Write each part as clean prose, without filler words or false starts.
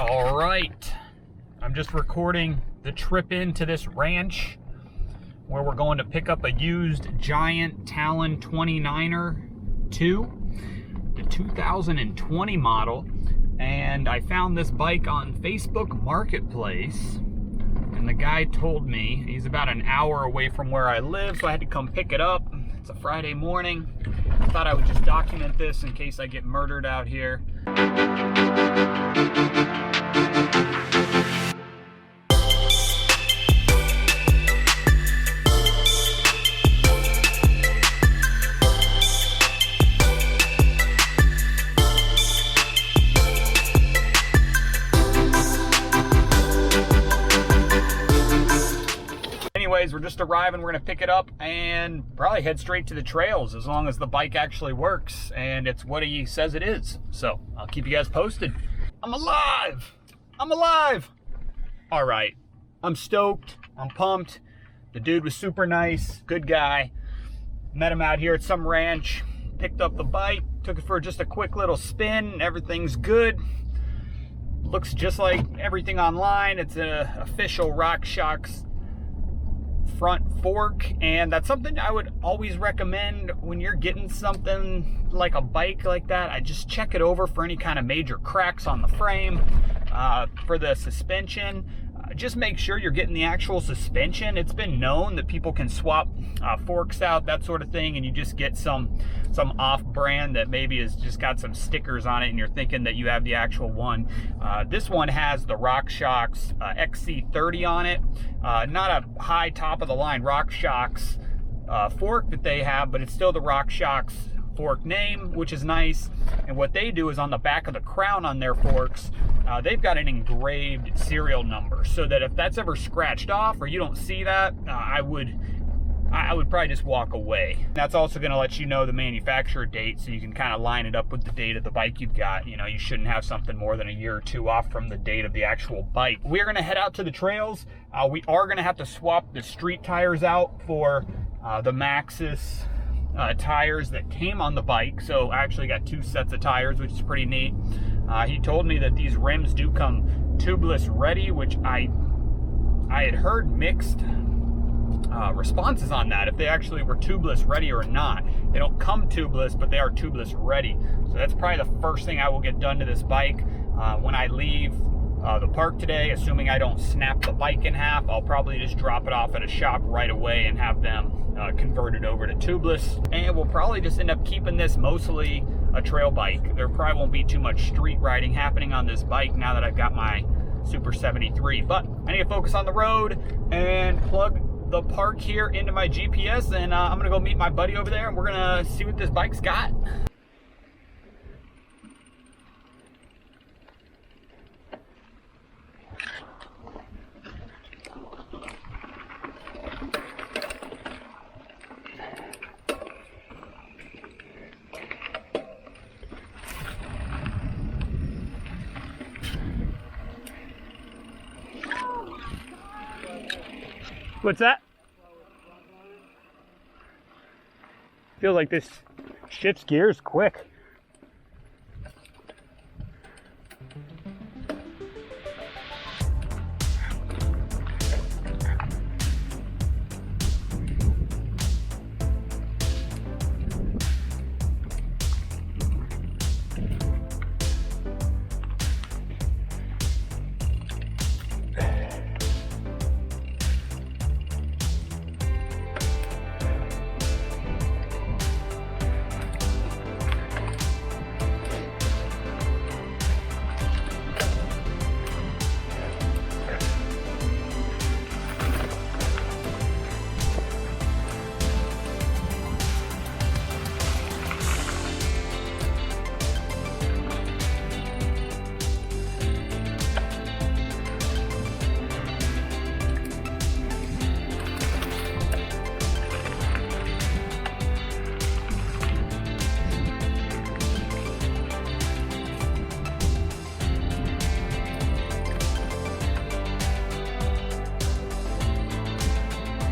All right, I'm just recording the trip into this ranch where we're going to pick up a used giant Talon 29er 2, the 2020 model. And I found this bike on Facebook Marketplace, and the guy told me he's about an hour away from where I live, so I had to come pick it up. It's a Friday morning. I thought I would just document this in case I get murdered out here. Anyways, we're just arriving. We're gonna pick it up and probably head straight to the trails, as long as the bike actually works and it's what he says it is. So I'll keep you guys posted. I'm alive! I'm alive! All right, I'm stoked, I'm pumped. The dude was super nice, good guy. Met him out here at some ranch, picked up the bike, took it for just a quick little spin. Everything's good. Looks just like everything online. It's an official RockShox front fork, and that's something I would always recommend when you're getting something like a bike like that. I just check it over for any kind of major cracks on the frame. For the suspension, just make sure you're getting the actual suspension. It's been known that people can swap forks out, that sort of thing, and you just get some off-brand that maybe has just got some stickers on it and you're thinking that you have the actual one. This one has the RockShox XC30 on it. Not a high top-of-the-line RockShox fork that they have, but it's still the RockShox fork name, which is nice. And what they do is on the back of the crown on their forks, they've got an engraved serial number, so that if that's ever scratched off or you don't see that, I would probably just walk away. That's also going to let you know the manufacturer date, so you can kind of line it up with the date of the bike you've got. You know, you shouldn't have something more than a year or two off from the date of the actual bike. We're going to head out to the trails. We are going to have to swap the street tires out for the Maxxis tires that came on the bike. So I actually got 2 sets of tires, which is pretty neat. He told me that these rims do come tubeless ready, which I had heard mixed responses on that, if they actually were tubeless ready or not. They don't come tubeless, but they are tubeless ready. So that's probably the first thing I will get done to this bike when I leave the park today. Assuming I don't snap the bike in half, I'll probably just drop it off at a shop right away and have them converted over to tubeless. And we'll probably just end up keeping this mostly a trail bike. There probably won't be too much street riding happening on this bike now that I've got my Super 73. But I need to focus on the road and plug the park here into my GPS, and I'm gonna go meet my buddy over there and we're gonna see what this bike's got. What's that? Feels like this shifts gears quick.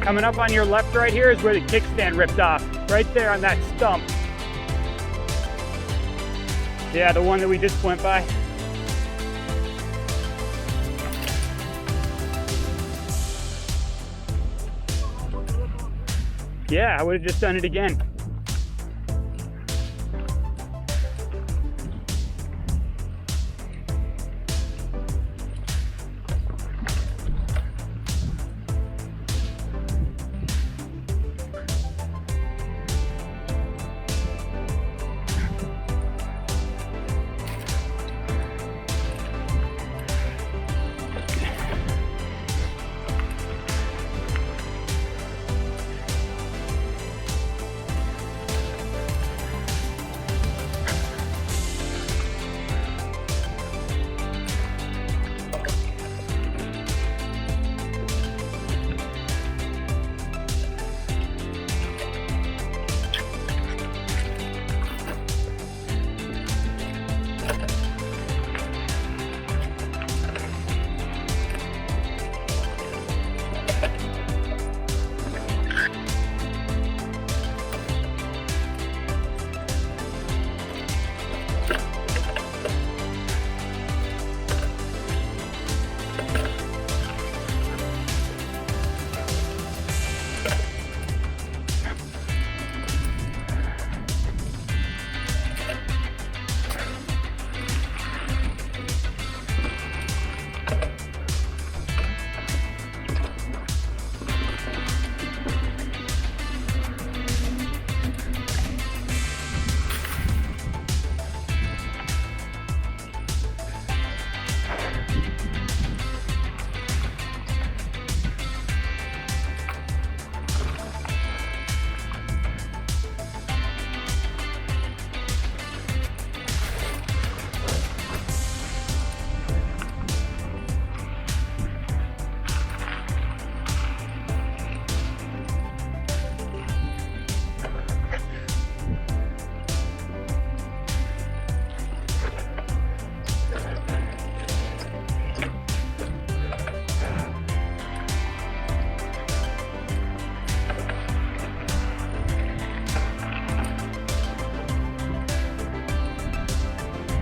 Coming up on your left right here is where the kickstand ripped off. Right there on that stump. Yeah, the one that we just went by. Yeah, I would have just done it again.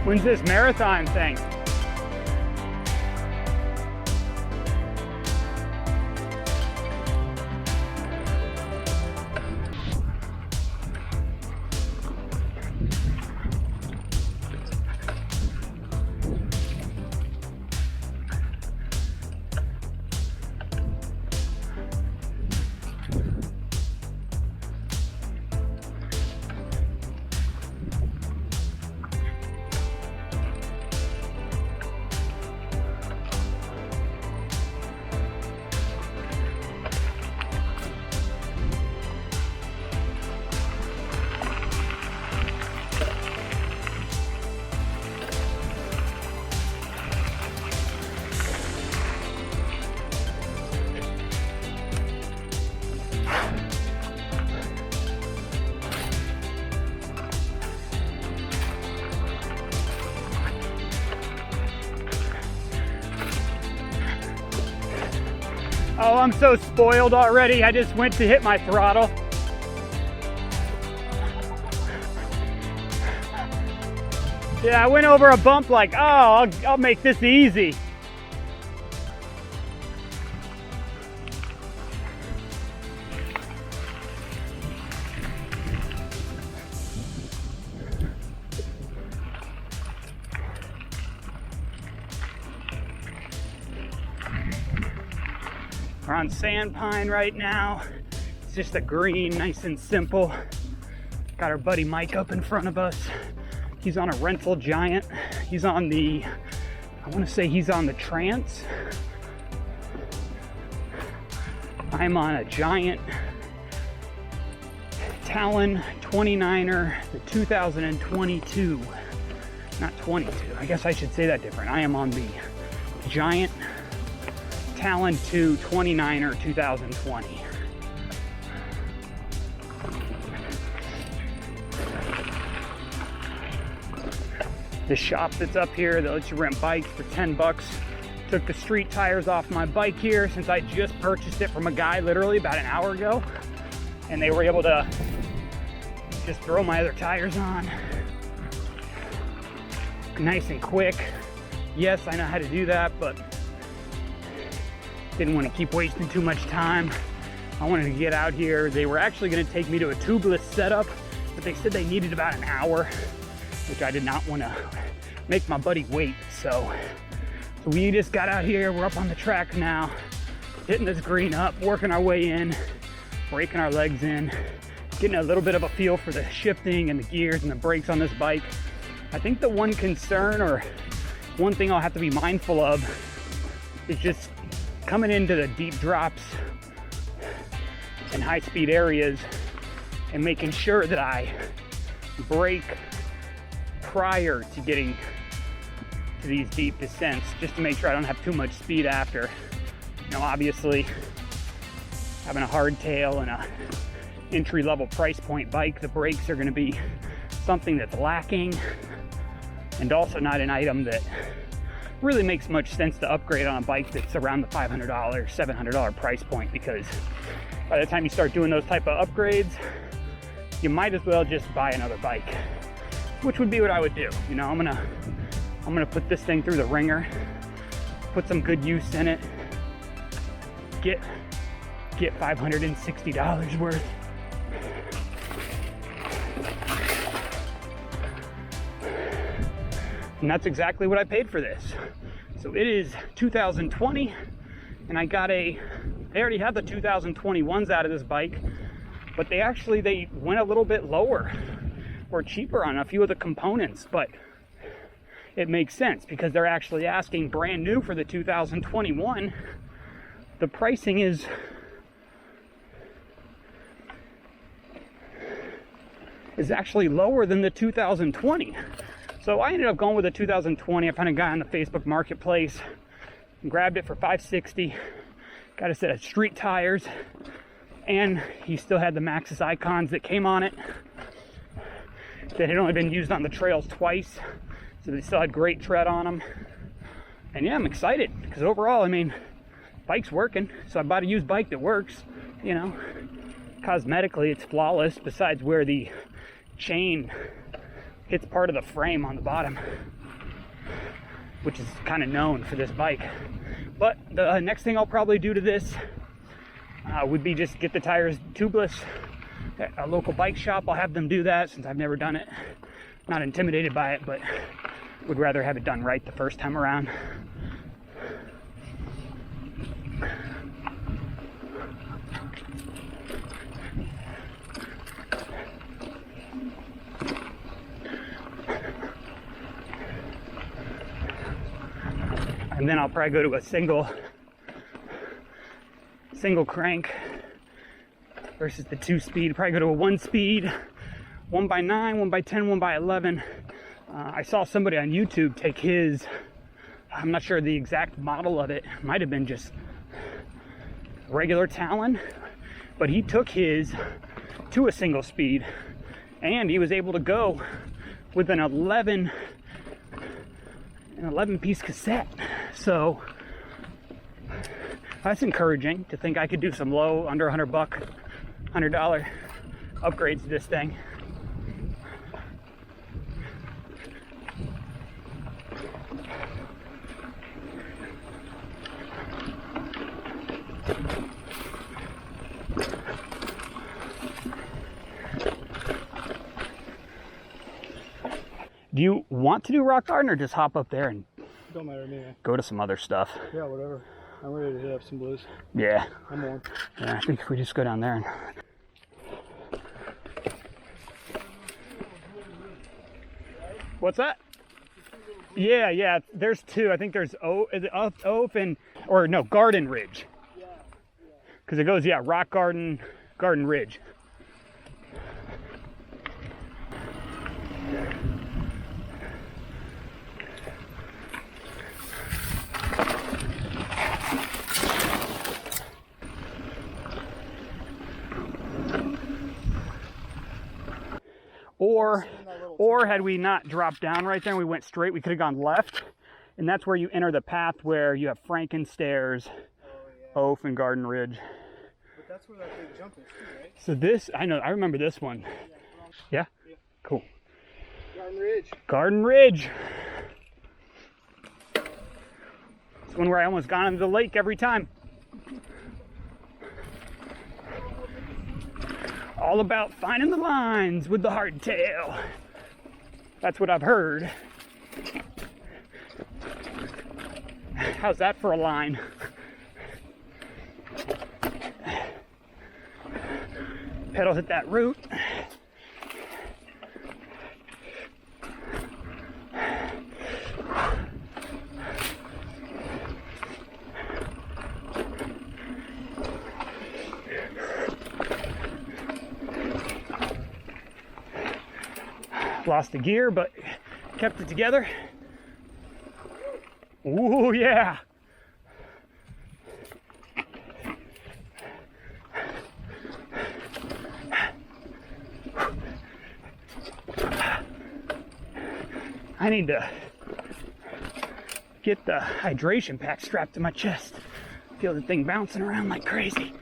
When's this marathon thing? Oh, I'm so spoiled already. I just went to hit my throttle. Yeah, I went over a bump like, oh, I'll make this easy. We're on Sand Pine right now. It's just a green, nice and simple. Got our buddy Mike up in front of us. He's on a rental Giant. He's on the, I want to say he's on the Trance. I'm on a Giant Talon 29er, the 2022. Not 22, I guess I should say that different. I am on the Giant Talon 2 29er 2020. The shop that's up here that lets you rent bikes for 10 bucks. Took the street tires off my bike here since I just purchased it from a guy literally about an hour ago. And they were able to just throw my other tires on. Nice and quick. Yes, I know how to do that, but didn't want to keep wasting too much time. I wanted to get out here. They were actually going to take me to a tubeless setup, but they said they needed about an hour, which I did not want to make my buddy wait. So we just got out here. We're up on the track now, hitting this green up, working our way in, breaking our legs in, getting a little bit of a feel for the shifting and the gears and the brakes on this bike. I think the one concern, or one thing I'll have to be mindful of, is just coming into the deep drops and high speed areas and making sure that I brake prior to getting to these deep descents, just to make sure I don't have too much speed after. You know, obviously having a hardtail and a entry-level price point bike, the brakes are going to be something that's lacking, and also not an item that really makes much sense to upgrade on a bike that's around the $500, $700 price point, because by the time you start doing those type of upgrades, you might as well just buy another bike, which would be what I would do. You know, I'm gonna put this thing through the ringer, put some good use in it, get $560 worth. And that's exactly what I paid for this. So it is 2020, and they already had the 2021s out of this bike, but they went a little bit lower or cheaper on a few of the components, but it makes sense because they're actually asking brand new for the 2021. The pricing is actually lower than the 2020. So I ended up going with the 2020. I found a guy on the Facebook Marketplace and grabbed it for $560. Got a set of street tires, and he still had the Maxxis icons that came on it that had only been used on the trails twice, so they still had great tread on them. And yeah, I'm excited because overall, I mean, bike's working, so I bought a used bike that works. You know, cosmetically it's flawless, besides where the chain hits part of the frame on the bottom, which is kind of known for this bike. But the next thing I'll probably do to this would be just get the tires tubeless at a local bike shop. I'll have them do that since I've never done it. Not intimidated by it, but would rather have it done right the first time around. And then I'll probably go to a single crank versus the 2-speed. Probably go to a 1-speed, 1x9, 1x10, 1x11. I saw somebody on YouTube take his, I'm not sure the exact model of it, might have been just regular Talon, but he took his to a single speed, and he was able to go with an 11-piece cassette. So that's encouraging to think I could do some low, under $100 upgrades to this thing. Do you want to do rock garden or just hop up there and don't matter to me, man. Go to some other stuff? Yeah, whatever. I'm ready to hit up some blues. Yeah. I'm warm. Yeah, I think if we just go down there and... What's that? Yeah, there's two. I think there's Open, or no, Garden Ridge. Because it goes, Rock Garden, Garden Ridge. Or had we not dropped down right there and we went straight, we could have gone left. And that's where you enter the path where you have Frankenstairs, Oaf, and Garden Ridge. But that's where that big jump is too, right? So this, I remember this one. Yeah? Cool. Garden Ridge. Garden Ridge. It's one where I almost got into the lake every time. all about finding the lines with the hardtail. That's what I've heard. How's that for a line? Pedal hit that root. Lost a gear, but kept it together. Ooh, yeah. I need to get the hydration pack strapped to my chest. Feel the thing bouncing around like crazy.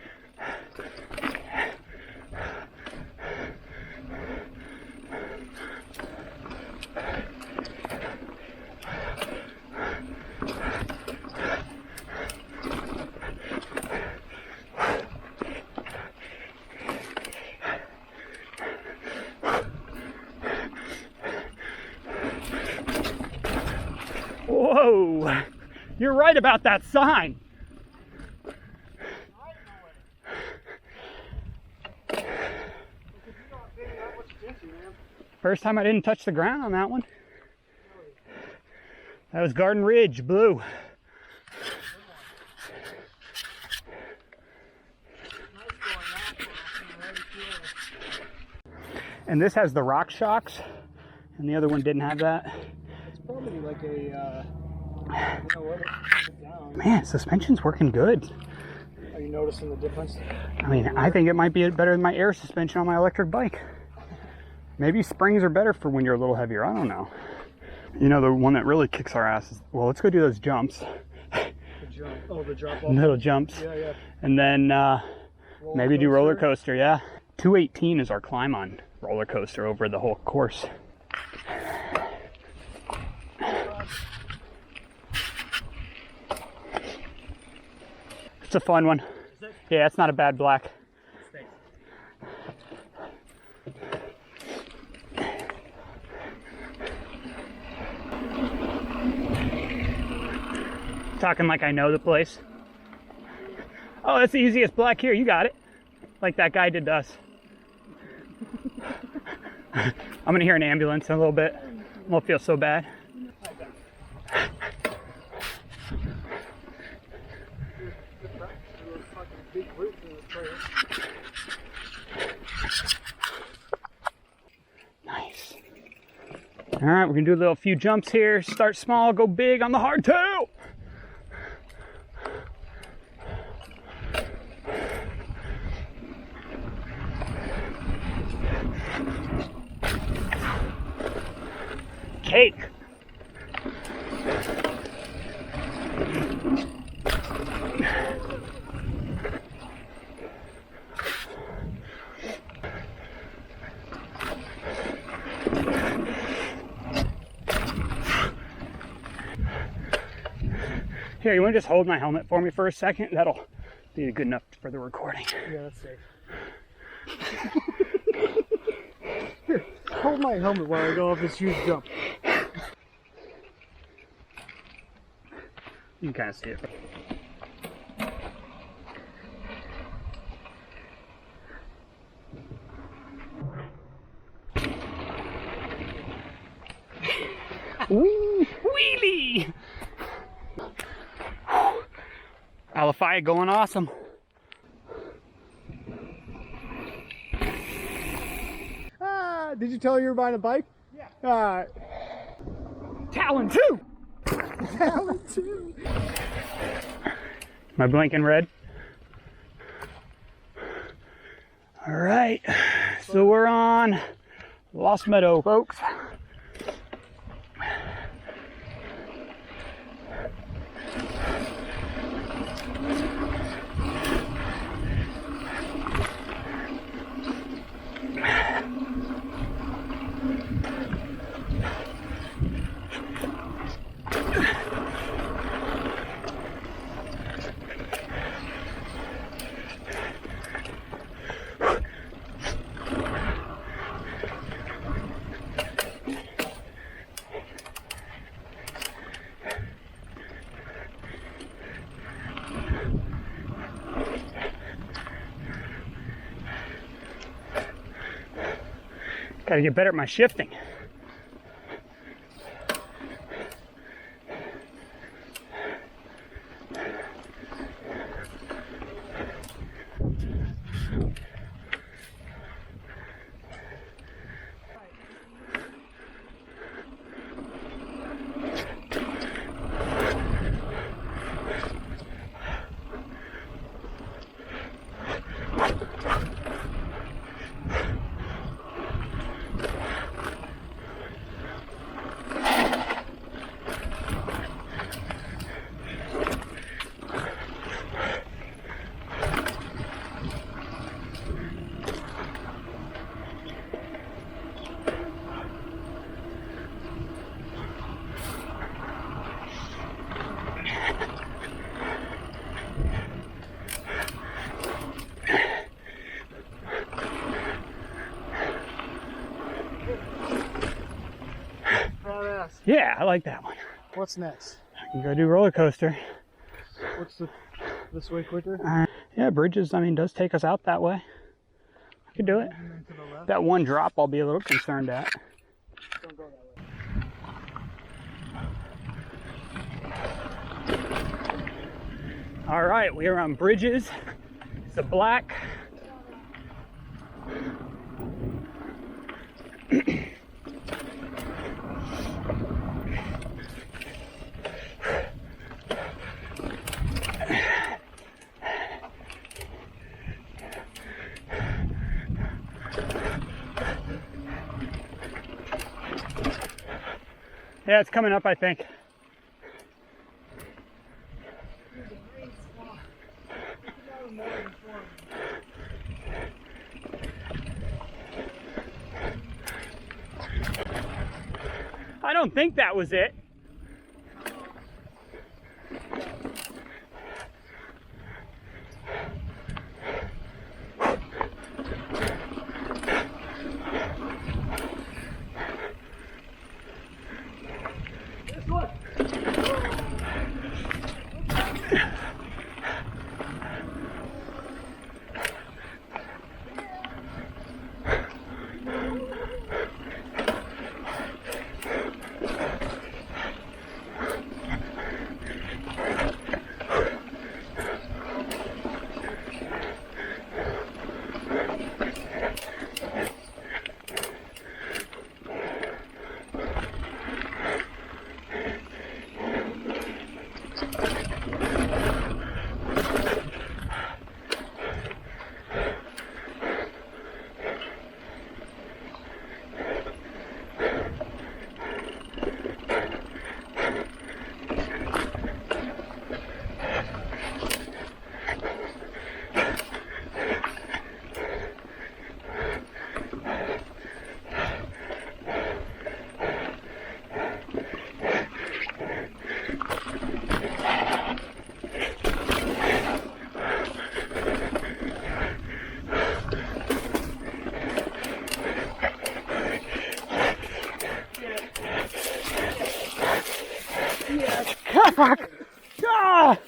Whoa, you're right about that sign. First time I didn't touch the ground on that one. That was Garden Ridge, blue. And this has the rock shocks, and the other one didn't have that. It's probably like a, Man, suspension's working good. Are you noticing the difference? I mean, I think it might be better than my air suspension on my electric bike. Maybe springs are better for when you're a little heavier, I don't know. You know, the one that really kicks our ass is, well, let's go do those jumps. The jump. Oh, the drop off. Little jumps. Yeah, yeah. And then maybe do roller coaster, yeah. 218 is our climb on roller coaster over the whole course. It's a fun one. Yeah, it's not a bad black. Talking like I know the place. Oh, that's the easiest black here. You got it. Like that guy did to us. I'm gonna hear an ambulance in a little bit. I won't feel so bad. Nice. All right, we're gonna do a little few jumps here. Start small, go big on the hardtail. Cake. Here, you want to just hold my helmet for me for a second? That'll be good enough for the recording. Yeah, that's safe. Here, hold my helmet while I go off this huge jump. You can kind of see it. Ooh, wheelie! Alafia going awesome. Did you tell her you were buying a bike? Yeah. Talon 2! Talon 2! Am I blinking red? All right, so we're on Lost Meadow, folks. Gotta get better at my shifting. Yeah, I like that one. What's next? I can go do roller coaster. What's this way quicker? Yeah, bridges, I mean, does take us out that way. I could do it. That one drop I'll be a little concerned at. Don't go that way. All right, we are on bridges. It's a black. Yeah, it's coming up, I think. I don't think that was it. Fuck! Ah!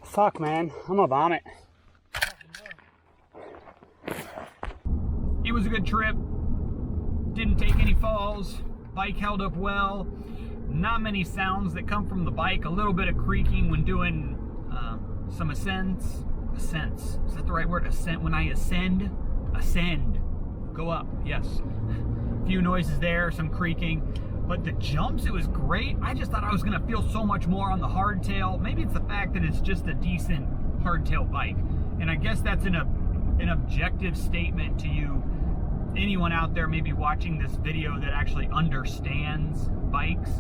Fuck, man, I'm gonna vomit. It was a good trip. Didn't take any falls. Bike held up well. Not many sounds that come from the bike. A little bit of creaking when doing some ascents. Ascents. Is that the right word? Ascent. When I ascend. Ascend. Go up. Yes. A few noises there. Some creaking. But the jumps, it was great. I just thought I was going to feel so much more on the hardtail. Maybe it's the fact that it's just a decent hardtail bike. And I guess that's an objective statement to you, anyone out there maybe watching this video that actually understands bikes.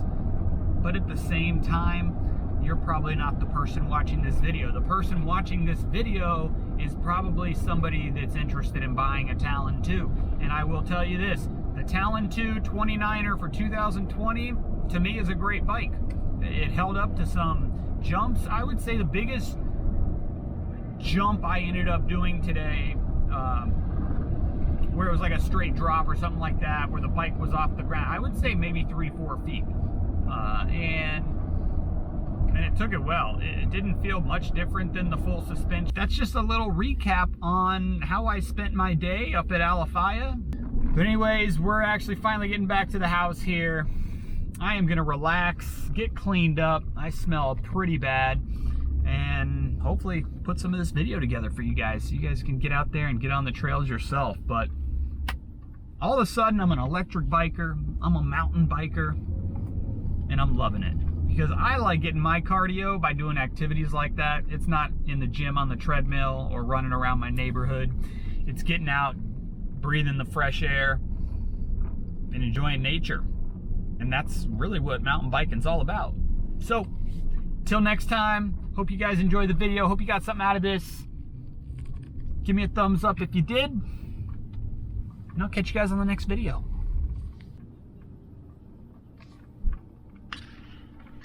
But at the same time, you're probably not the person watching this video. The person watching this video is probably somebody that's interested in buying a Talon 2. And I will tell you this, the Talon 29er for 2020, to me, is a great bike. It held up to some jumps. I would say the biggest jump I ended up doing today, where it was like a straight drop or something like that, where the bike was off the ground, I would say maybe 3-4 feet. And it took it well. It didn't feel much different than the full suspension. That's just a little recap on how I spent my day up at Alafia. But anyways, we're actually finally getting back to the house here. I am gonna relax, get cleaned up. I smell pretty bad, and hopefully put some of this video together for you guys so you guys can get out there and get on the trails yourself. But all of a sudden, I'm an electric biker, I'm a mountain biker, and I'm loving it. Because I like getting my cardio by doing activities like that. It's not in the gym on the treadmill or running around my neighborhood. It's getting out, breathing the fresh air, and enjoying nature. And that's really what mountain biking's all about. So, till next time, hope you guys enjoyed the video. Hope you got something out of this. Give me a thumbs up if you did. And I'll catch you guys on the next video.